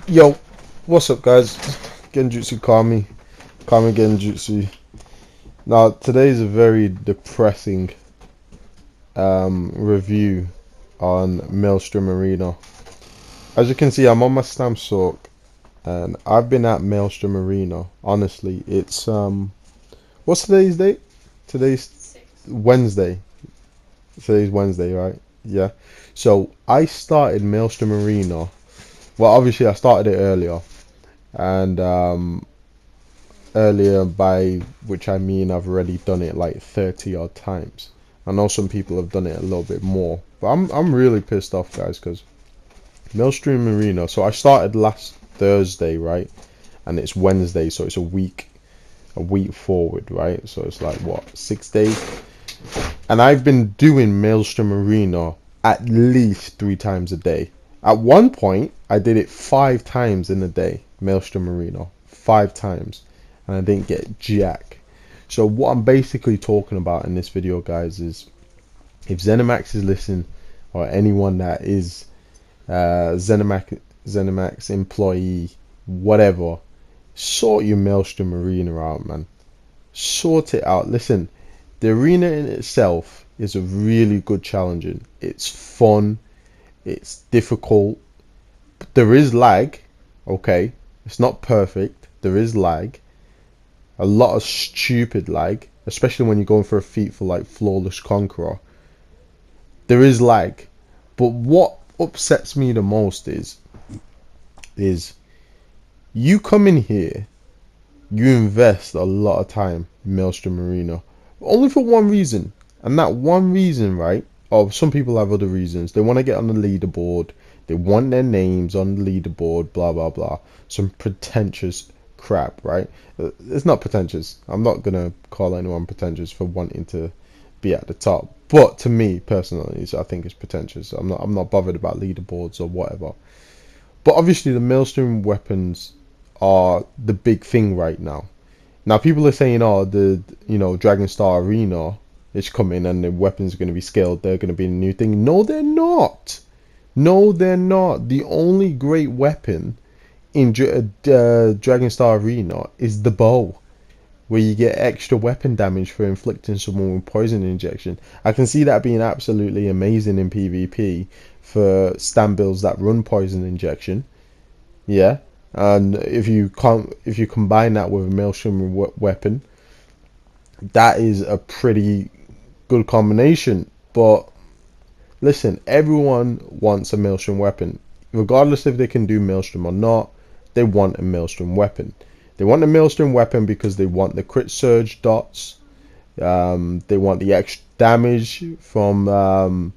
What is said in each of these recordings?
Yo, what's up, guys? Genjutsu Kami Genjutsu. Now, today is a very depressing review on Maelstrom Arena. As you can see, I'm on my STAM SORC, and I've been at Maelstrom Arena. Honestly, it's what's today's date? Today's Wednesday. Today's Wednesday, right? Yeah. So I started Maelstrom Arena. Well, obviously I started it earlier, and earlier, by which I mean I've already done it like 30 odd times. I know some people have done it a little bit more, but I'm really pissed off, guys, because Maelstrom Arena. So I started last Thursday, right? And it's Wednesday, so it's a week forward, right? So it's like what, 6 days? And I've been doing Maelstrom Arena at least 3 times a day. At one point, I did it 5 times in a day, Maelstrom Arena, 5 times, and I didn't get jack. So what I'm basically talking about in this video, guys, is if ZeniMax is listening, or anyone that is ZeniMax employee, whatever, sort your Maelstrom Arena out, man. Sort it out. Listen, the arena in itself is a really good challenging. It's fun. It's difficult. But there is lag. Okay, it's not perfect. There is lag. A lot of stupid lag, especially when you're going for a feat for like Flawless Conqueror. There is lag. But what upsets me the most is you come in here, you invest a lot of time in Maelstrom Arena, only for one reason. And that one reason, right? Oh, some people have other reasons. They want to get on the leaderboard. They want their names on the leaderboard, blah, blah, blah. Some pretentious crap, right? It's not pretentious. I'm not going to call anyone pretentious for wanting to be at the top. But to me, personally, I think it's pretentious. I'm not bothered about leaderboards or whatever. But obviously, the Maelstrom weapons are the big thing right now. Now, people are saying, oh, the Dragon Star Arena is coming and the weapons are going to be scaled. They're going to be a new thing. No, they're not. No, they're not. The only great weapon in Dragon Star Arena is the bow, where you get extra weapon damage for inflicting someone with poison injection. I can see that being absolutely amazing in PvP for STAM builds that run poison injection. Yeah. And if you combine that with a Maelstrom weapon, that is a pretty good combination. But listen, everyone wants a Maelstrom weapon, regardless if they can do Maelstrom or not. They want a Maelstrom weapon. They want a Maelstrom weapon because they want the crit surge dots. They want the extra damage from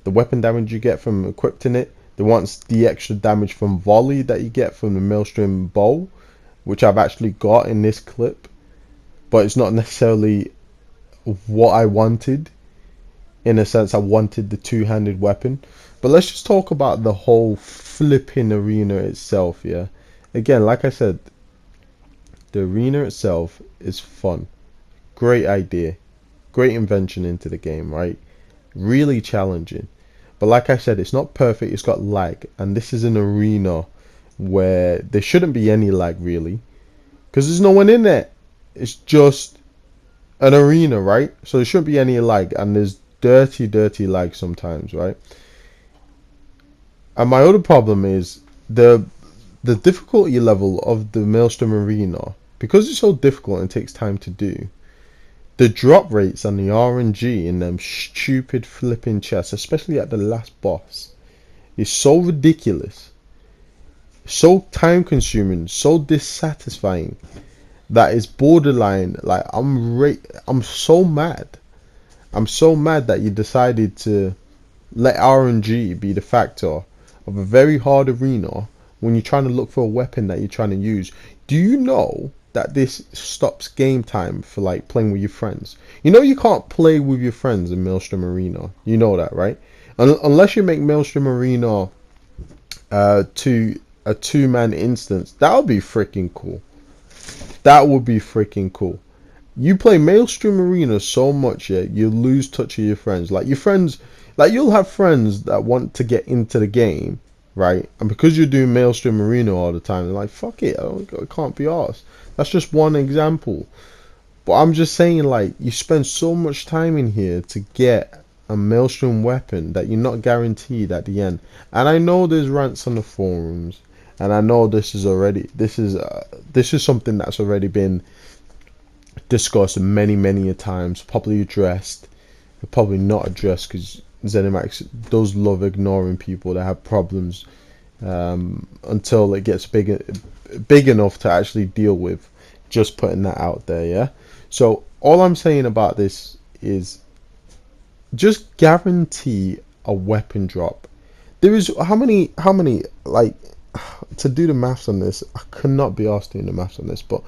the weapon damage you get from equipping it. They want the extra damage from volley that you get from the Maelstrom bow, which I've actually got in this clip, but it's not necessarily what I wanted. In a sense, I wanted the two-handed weapon. But let's just talk about the whole flipping arena itself. Yeah, again, like I said, the arena itself is fun. Great idea, great invention into the game, right? Really challenging. But like I said, it's not perfect. It's got lag, and this is an arena where there shouldn't be any lag, really, because there's no one in there. It's just an arena, right? So there shouldn't be any lag, and there's dirty lag sometimes, right? And my other problem is the difficulty level of the Maelstrom Arena, because it's so difficult and takes time to do. The drop rates and the RNG in them stupid flipping chests, especially at the last boss, is so ridiculous, so time consuming, so dissatisfying, that is borderline. Like, I'm so mad. I'm so mad that you decided to let RNG be the factor of a very hard arena when you're trying to look for a weapon that you're trying to use. Do you know that this stops game time for like playing with your friends? You know you can't play with your friends in Maelstrom Arena. You know that, right? Unless you make Maelstrom Arena to a two-man instance. That would be freaking cool. That would be freaking cool. You play Maelstrom Arena so much, yeah, you lose touch of your friends. Like, your friends, like, you'll have friends that want to get into the game, right? And because you're doing Maelstrom Arena all the time, they're like, fuck it, I can't be arsed. That's just one example. But I'm just saying, like, you spend so much time in here to get a Maelstrom weapon that you're not guaranteed at the end. And I know there's rants on the forums, and I know this is something that's already been discussed many a times, probably addressed, probably not addressed, because ZeniMax does love ignoring people that have problems until it gets big enough to actually deal with. Just putting that out there, yeah. So all I'm saying about this is just guarantee a weapon drop. There is how many like, to do the maths on this, I could not be asked doing the maths on this, but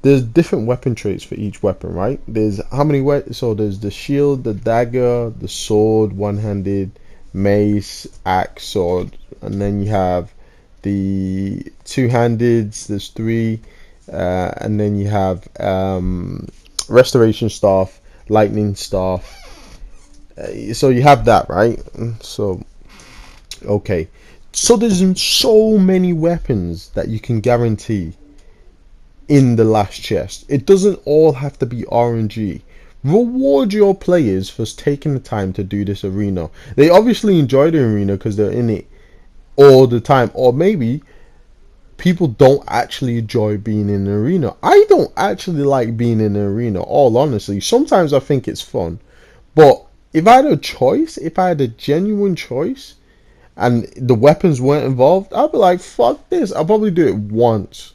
there's different weapon traits for each weapon, right? There's how many so there's the shield, the dagger, the sword, one-handed, mace, axe, sword, and then you have the two-handeds, there's 3, and then you have restoration staff, lightning staff. So you have that, right? So okay, so there's so many weapons that you can guarantee in the last chest. It doesn't all have to be RNG. Reward your players for taking the time to do this arena. They obviously enjoy the arena because they're in it all the time, or maybe people don't actually enjoy being in the arena. I don't actually like being in the arena, all honestly. Sometimes I think it's fun, but if I had a choice, if I had a genuine choice, and the weapons weren't involved, I'd be like, fuck this. I'll probably do it once.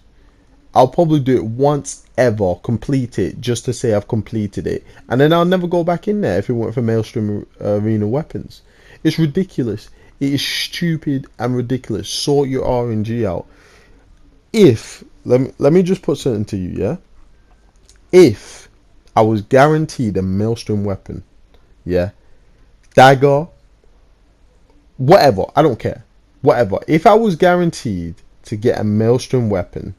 I'll probably do it once ever, complete it, just to say I've completed it. And then I'll never go back in there if it weren't for Maelstrom Arena weapons. It's ridiculous. It is stupid and ridiculous. Sort your RNG out. If, let me just put something to you, yeah? If I was guaranteed a Maelstrom weapon, yeah? Dagger, whatever, I don't care. Whatever. If I was guaranteed to get a Maelstrom weapon,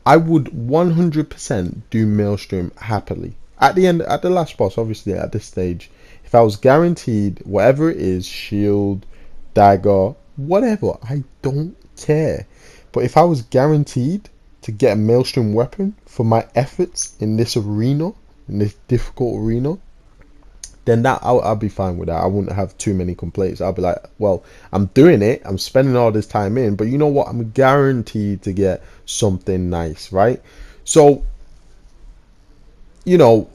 I would 100% do Maelstrom happily. At the end, at the last boss, obviously at this stage, if I was guaranteed whatever it is, shield, dagger, whatever, I don't care. But if I was guaranteed to get a Maelstrom weapon for my efforts in this arena, in this difficult arena, then that I'll be fine with that. I wouldn't have too many complaints. I'll be like, well, I'm doing it, I'm spending all this time in, but you know what, I'm guaranteed to get something nice, right? So, you know,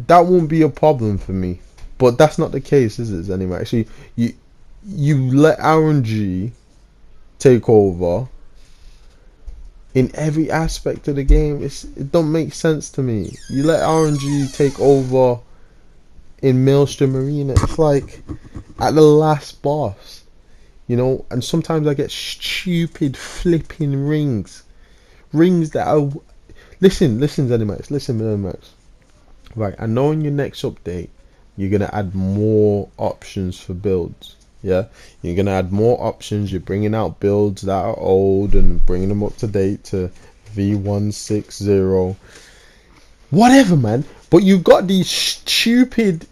that won't be a problem for me. But that's not the case, is it, anyway? Actually, you let RNG take over in every aspect of the game. It don't make sense to me. You let RNG take over in Maelstrom Arena. It's like at the last boss, you know. And sometimes I get stupid flipping rings that are, listen ZeniMax, right? I know in your next update you're gonna add more options for builds. Yeah, you're gonna add more options. You're bringing out builds that are old and bringing them up to date to V160, whatever, man. But you've got these stupid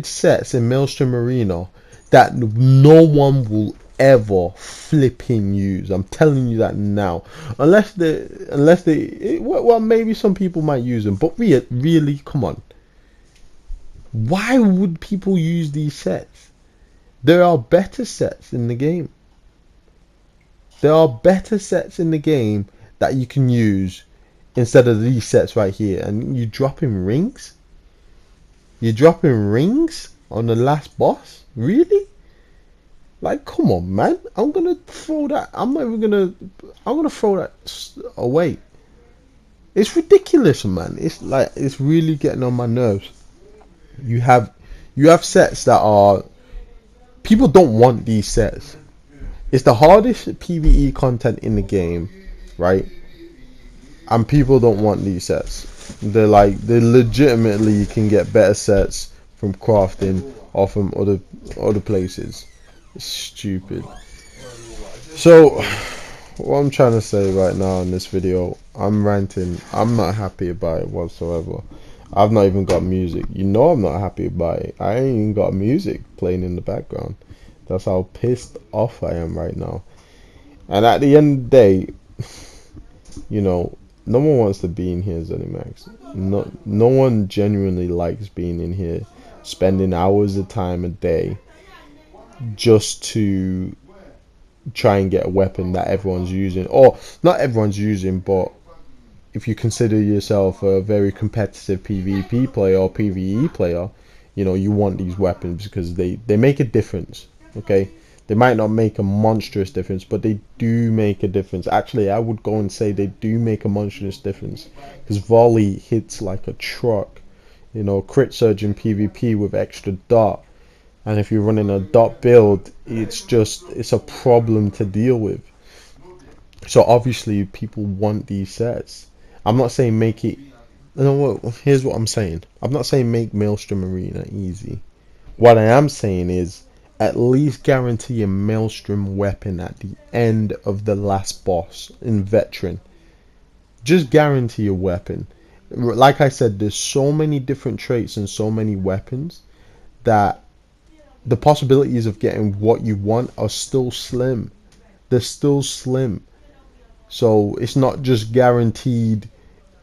sets in Maelstrom Arena that no one will ever flipping use. I'm telling you that now. Unless they, well, maybe some people might use them. But really, come on. Why would people use these sets? There are better sets in the game. There are better sets in the game that you can use instead of these sets right here. And you're dropping rings? You're dropping rings on the last boss? Really? Like, come on, man. I'm gonna throw that. I'm gonna throw that away. It's ridiculous, man. It's like, it's really getting on my nerves. You have sets that are, people don't want these sets. It's the hardest PvE content in the game, right? And people don't want these sets. They're legitimately, you can get better sets from crafting or from other places. It's stupid. So what I'm trying to say right now in this video, I'm ranting. I'm not happy about it whatsoever. I've not even got music. You know I'm not happy about it. I ain't even got music playing in the background. That's how pissed off I am right now. And at the end of the day, you know, no one wants to be in here, Zenimax. No one genuinely likes being in here, spending hours of time a day just to try and get a weapon that everyone's using, or not everyone's using, but if you consider yourself a very competitive PvP player or PvE player, you know, you want these weapons because they make a difference. Okay, they might not make a monstrous difference, but they do make a difference. Actually, I would go and say they do make a monstrous difference, because volley hits like a truck. You know, crit surge in PvP with extra dot, and if you're running a dot build, it's a problem to deal with. So obviously people want these sets. I'm not saying make it. No, here's what I'm saying. I'm not saying make Maelstrom Arena easy. What I am saying is at least guarantee a Maelstrom weapon at the end of the last boss in Veteran. Just guarantee a weapon. Like I said, there's so many different traits and so many weapons that the possibilities of getting what you want are still slim. They're still slim. So it's not just guaranteed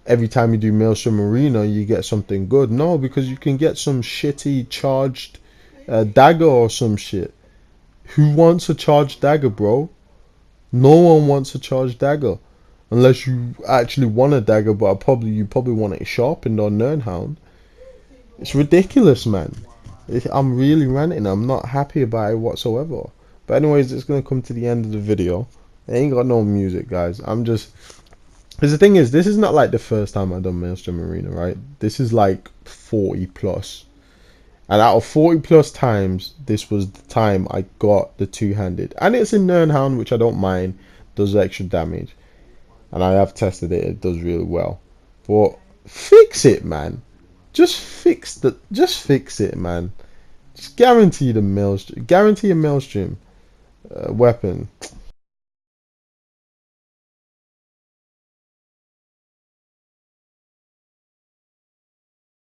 every time you do Maelstrom Arena you get something good. No, because you can get some shitty charged dagger or some shit. Who wants a charged dagger, bro? No one wants a charged dagger. Unless you actually want a dagger, but you probably want it sharpened or Nernhound. It's ridiculous, man. I'm really ranting. I'm not happy about it whatsoever. But anyways, it's going to come to the end of the video. I ain't got no music, guys. I'm just... Because the thing is, this is not like the first time I've done Maelstrom Arena, right? This is like 40 plus. And out of 40 plus times, this was the time I got the two-handed. And it's in Nernhound, which I don't mind. Does extra damage. And I have tested it. It does really well. But fix it, man. Just fix it, man. Just guarantee a Maelstrom weapon.